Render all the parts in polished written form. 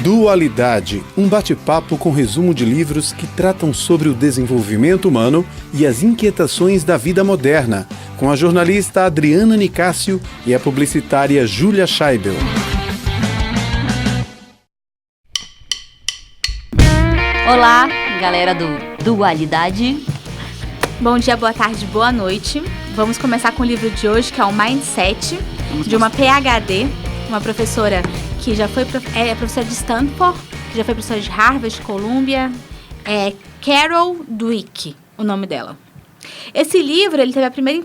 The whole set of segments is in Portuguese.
Dualidade, um bate-papo com resumo de livros que tratam sobre o desenvolvimento humano e as inquietações da vida moderna, com a jornalista Adriana Nicásio e a publicitária Júlia Scheibel. Olá, galera do Dualidade. Bom dia, boa tarde, boa noite. Vamos começar com o livro de hoje, que é o Mindset, de uma PhD, uma professora que já foi professora de Stanford, que já foi professora de Harvard, de Columbia, Carol Dweck, o nome dela. Esse livro, ele teve a primeira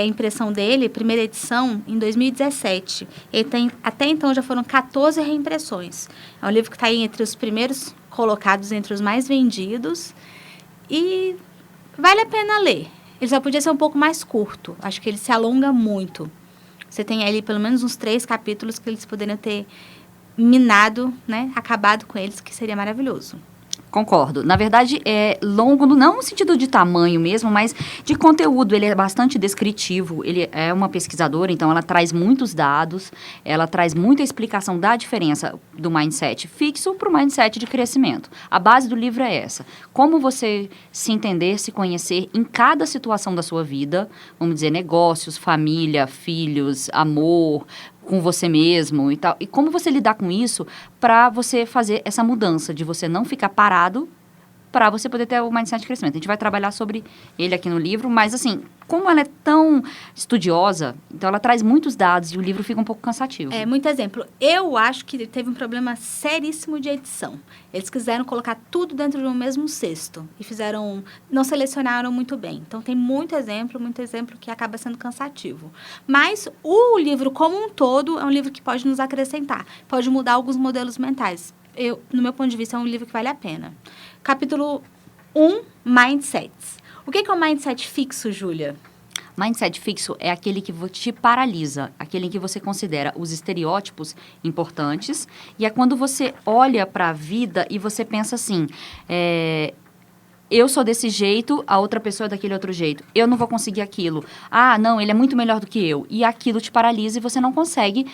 impressão dele, primeira edição, em 2017. Até então, já foram 14 reimpressões. É um livro que está aí entre os primeiros colocados, entre os mais vendidos. E vale a pena ler. Ele só podia ser um pouco mais curto. Acho que ele se alonga muito. Você tem ali pelo menos uns 3 capítulos que eles poderiam ter minado, né? Acabado com eles, que seria maravilhoso. Concordo. Na verdade, é longo, não no sentido de tamanho mesmo, mas de conteúdo. Ele é bastante descritivo. Ele é uma pesquisadora, então ela traz muitos dados, ela traz muita explicação da diferença do mindset fixo para o mindset de crescimento. A base do livro é essa. Como você se entender, se conhecer em cada situação da sua vida, vamos dizer, negócios, família, filhos, amor, com você mesmo e tal. E como você lidar com isso para você fazer essa mudança de você não ficar parado para você poder ter o mindset de crescimento. A gente vai trabalhar sobre ele aqui no livro, mas assim, como ela é tão estudiosa, então ela traz muitos dados e o livro fica um pouco cansativo. Muito exemplo. Eu acho que teve um problema seríssimo de edição. Eles quiseram colocar tudo dentro de um mesmo cesto e não selecionaram muito bem. Então, tem muito exemplo que acaba sendo cansativo. Mas o livro como um todo é um livro que pode nos acrescentar, pode mudar alguns modelos mentais. No meu ponto de vista, é um livro que vale a pena. Capítulo 1, Mindsets. O que é o mindset fixo, Júlia? Mindset fixo é aquele que te paralisa, aquele em que você considera os estereótipos importantes. E é quando você olha para a vida e você pensa assim, eu sou desse jeito, a outra pessoa é daquele outro jeito. Eu não vou conseguir aquilo. Ah, não, ele é muito melhor do que eu. E aquilo te paralisa e você não consegue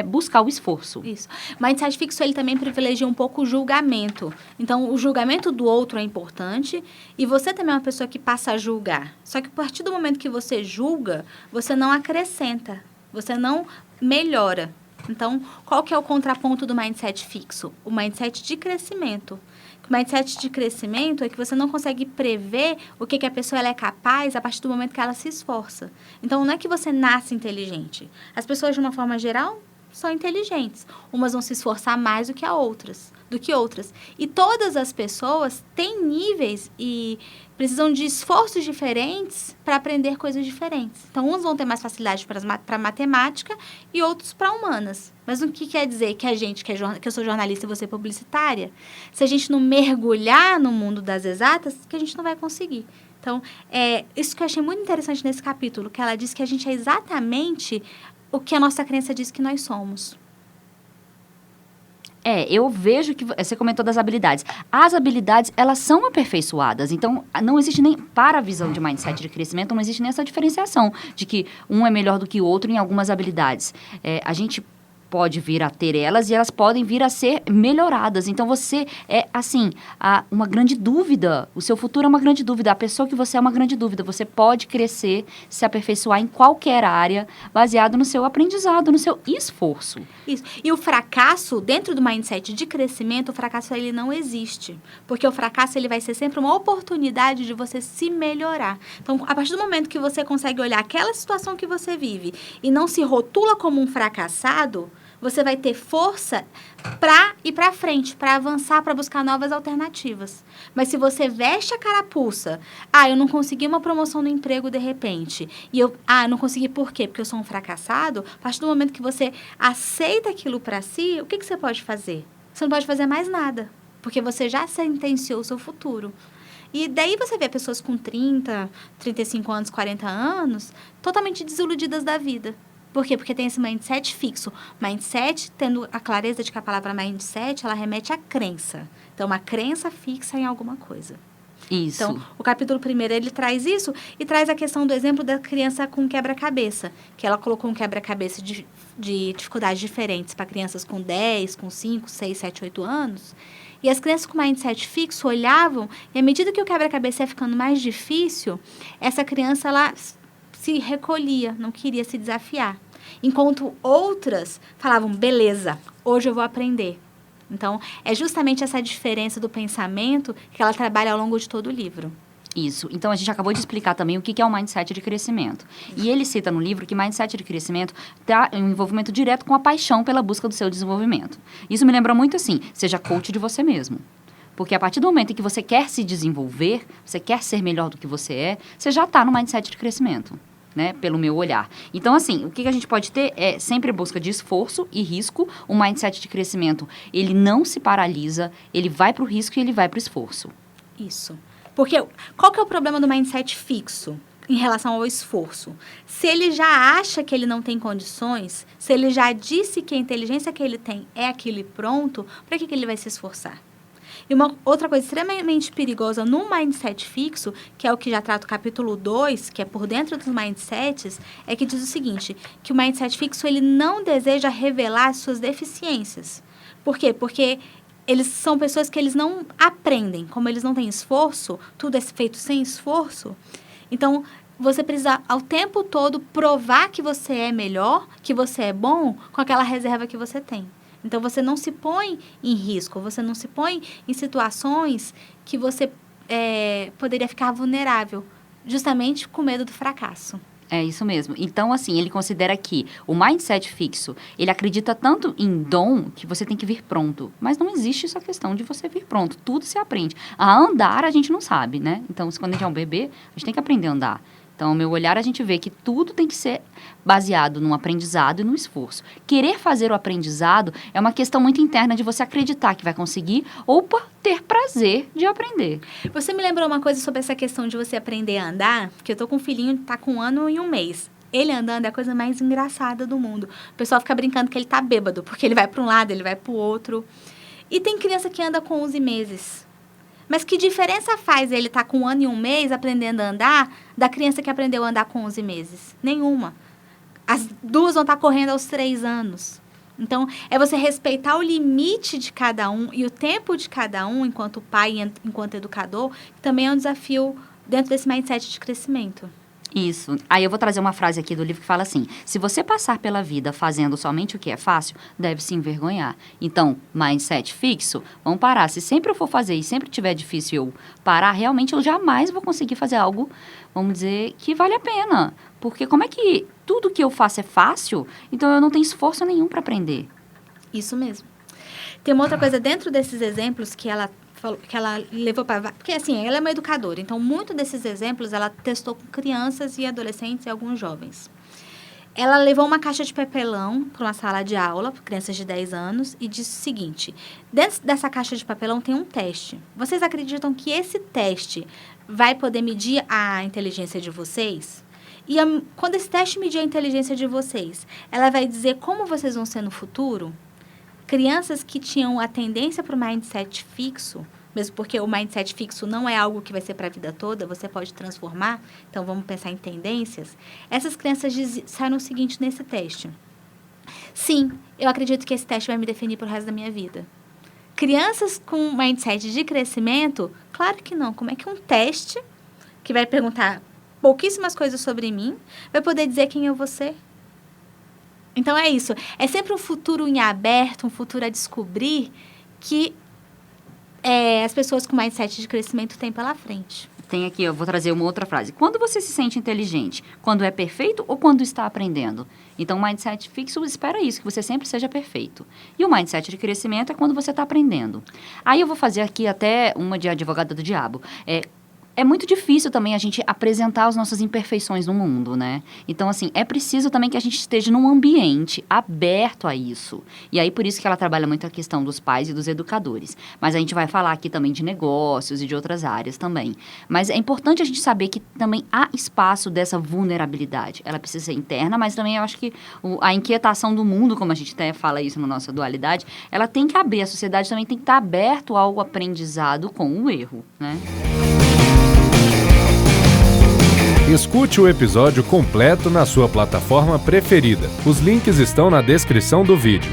buscar o esforço. Isso. O mindset fixo, ele também privilegia um pouco o julgamento. Então, o julgamento do outro é importante e você também é uma pessoa que passa a julgar. Só que a partir do momento que você julga, você não acrescenta, você não melhora. Então, qual que é o contraponto do mindset fixo? O mindset de crescimento. O mindset de crescimento é que você não consegue prever o que a pessoa ela é capaz a partir do momento que ela se esforça. Então, não é que você nasce inteligente. As pessoas, de uma forma geral, são inteligentes. Umas vão se esforçar mais do que outras. E todas as pessoas têm níveis e precisam de esforços diferentes para aprender coisas diferentes. Então, uns vão ter mais facilidade para matemática e outros para humanas. Mas o que quer dizer que que eu sou jornalista e você é publicitária? Se a gente não mergulhar no mundo das exatas, que a gente não vai conseguir. Então, isso que eu achei muito interessante nesse capítulo, que ela diz que a gente é exatamente o que a nossa crença diz que nós somos. Eu vejo que você comentou das habilidades. As habilidades, elas são aperfeiçoadas. Então, não existe nem, para a visão de mindset de crescimento, não existe nem essa diferenciação de que um é melhor do que o outro em algumas habilidades. A gente pode vir a ter elas e elas podem vir a ser melhoradas. Então, você uma grande dúvida. O seu futuro é uma grande dúvida. A pessoa que você é uma grande dúvida. Você pode crescer, se aperfeiçoar em qualquer área, baseado no seu aprendizado, no seu esforço. Isso. E o fracasso, dentro do mindset de crescimento, o fracasso ele não existe. Porque o fracasso ele vai ser sempre uma oportunidade de você se melhorar. Então, a partir do momento que você consegue olhar aquela situação que você vive e não se rotula como um fracassado, você vai ter força para ir para frente, para avançar, para buscar novas alternativas. Mas se você veste a carapuça, eu não consegui uma promoção no emprego de repente, e eu não consegui por quê? Porque eu sou um fracassado, a partir do momento que você aceita aquilo para si, o que você pode fazer? Você não pode fazer mais nada, porque você já sentenciou o seu futuro. E daí você vê pessoas com 30, 35 anos, 40 anos, totalmente desiludidas da vida. Por quê? Porque tem esse mindset fixo. Mindset, tendo a clareza de que a palavra mindset, ela remete à crença. Então, uma crença fixa em alguma coisa. Isso. Então, o capítulo 1º, ele traz isso e traz a questão do exemplo da criança com quebra-cabeça, que ela colocou um quebra-cabeça de dificuldades diferentes para crianças com 10, com 5, 6, 7, 8 anos. E as crianças com mindset fixo olhavam e, à medida que o quebra-cabeça ia ficando mais difícil, essa criança, ela se recolhia, não queria se desafiar. Enquanto outras falavam, beleza, hoje eu vou aprender. Então, é justamente essa diferença do pensamento que ela trabalha ao longo de todo o livro. Isso. Então, a gente acabou de explicar também o que é o mindset de crescimento. E ele cita no livro que mindset de crescimento está em envolvimento direto com a paixão pela busca do seu desenvolvimento. Isso me lembra muito assim, seja coach de você mesmo. Porque a partir do momento em que você quer se desenvolver, você quer ser melhor do que você já está no mindset de crescimento. Né, pelo meu olhar. Então, assim, o que a gente pode ter é sempre busca de esforço e risco. O mindset de crescimento, ele não se paralisa, ele vai para o risco e ele vai para o esforço. Isso. Porque qual que é o problema do mindset fixo em relação ao esforço? Se ele já acha que ele não tem condições, se ele já disse que a inteligência que ele tem é aquilo e pronto, para que ele vai se esforçar? E uma outra coisa extremamente perigosa no mindset fixo, que é o que já trata o capítulo 2, que é por dentro dos mindsets, é que diz o seguinte, que o mindset fixo ele não deseja revelar as suas deficiências. Por quê? Porque eles são pessoas que eles não aprendem. Como eles não têm esforço, tudo é feito sem esforço. Então, você precisa, ao tempo todo, provar que você é melhor, que você é bom, com aquela reserva que você tem. Então, você não se põe em risco, você não se põe em situações que você poderia ficar vulnerável, justamente com medo do fracasso. É isso mesmo. Então, assim, ele considera que o mindset fixo, ele acredita tanto em dom que você tem que vir pronto. Mas não existe essa questão de você vir pronto. Tudo se aprende. A andar, a gente não sabe, né? Então, quando a gente é um bebê, a gente tem que aprender a andar. Então, ao meu olhar, a gente vê que tudo tem que ser baseado no aprendizado e no esforço. Querer fazer o aprendizado é uma questão muito interna de você acreditar que vai conseguir ou por ter prazer de aprender. Você me lembrou uma coisa sobre essa questão de você aprender a andar? Porque eu tô com um filhinho, tá com 1 ano e 1 mês. Ele andando é a coisa mais engraçada do mundo. O pessoal fica brincando que ele tá bêbado, porque ele vai para um lado, ele vai para o outro. E tem criança que anda com 11 meses. Mas que diferença faz ele estar com 1 ano e 1 mês aprendendo a andar da criança que aprendeu a andar com 11 meses? Nenhuma. As duas vão estar correndo aos 3 anos. Então, é você respeitar o limite de cada um e o tempo de cada um, enquanto pai e enquanto educador, que também é um desafio dentro desse mindset de crescimento. Isso. Aí eu vou trazer uma frase aqui do livro que fala assim, se você passar pela vida fazendo somente o que é fácil, deve se envergonhar. Então, mindset fixo, vamos parar. Se sempre eu for fazer e sempre tiver difícil eu parar, realmente eu jamais vou conseguir fazer algo, vamos dizer, que vale a pena. Porque como é que tudo que eu faço é fácil, então eu não tenho esforço nenhum para aprender. Isso mesmo. Tem uma outra coisa dentro desses exemplos que ela levou para... Porque, assim, ela é uma educadora. Então, muito desses exemplos ela testou com crianças e adolescentes e alguns jovens. Ela levou uma caixa de papelão para uma sala de aula, para crianças de 10 anos, e disse o seguinte, dentro dessa caixa de papelão tem um teste. Vocês acreditam que esse teste vai poder medir a inteligência de vocês? E quando esse teste medir a inteligência de vocês, ela vai dizer como vocês vão ser no futuro? Crianças que tinham a tendência para o mindset fixo, mesmo porque o mindset fixo não é algo que vai ser para a vida toda, você pode transformar, então vamos pensar em tendências. Essas crianças disseram o seguinte nesse teste. Sim, eu acredito que esse teste vai me definir para o resto da minha vida. Crianças com mindset de crescimento, claro que não. Como é que um teste, que vai perguntar pouquíssimas coisas sobre mim, vai poder dizer quem eu vou ser? Então, é isso. É sempre um futuro em aberto, um futuro a descobrir que as pessoas com mindset de crescimento têm pela frente. Tem aqui, eu vou trazer uma outra frase. Quando você se sente inteligente? Quando é perfeito ou quando está aprendendo? Então, o mindset fixo espera isso, que você sempre seja perfeito. E o mindset de crescimento é quando você está aprendendo. Aí eu vou fazer aqui até uma de advogada do diabo. É muito difícil também a gente apresentar as nossas imperfeições no mundo, né? Então, assim, é preciso também que a gente esteja num ambiente aberto a isso. E aí, por isso que ela trabalha muito a questão dos pais e dos educadores. Mas a gente vai falar aqui também de negócios e de outras áreas também. Mas é importante a gente saber que também há espaço dessa vulnerabilidade. Ela precisa ser interna, mas também eu acho que a inquietação do mundo, como a gente até fala isso na nossa dualidade, ela tem que abrir. A sociedade também tem que estar aberta ao aprendizado com o erro, né? Escute o episódio completo na sua plataforma preferida. Os links estão na descrição do vídeo.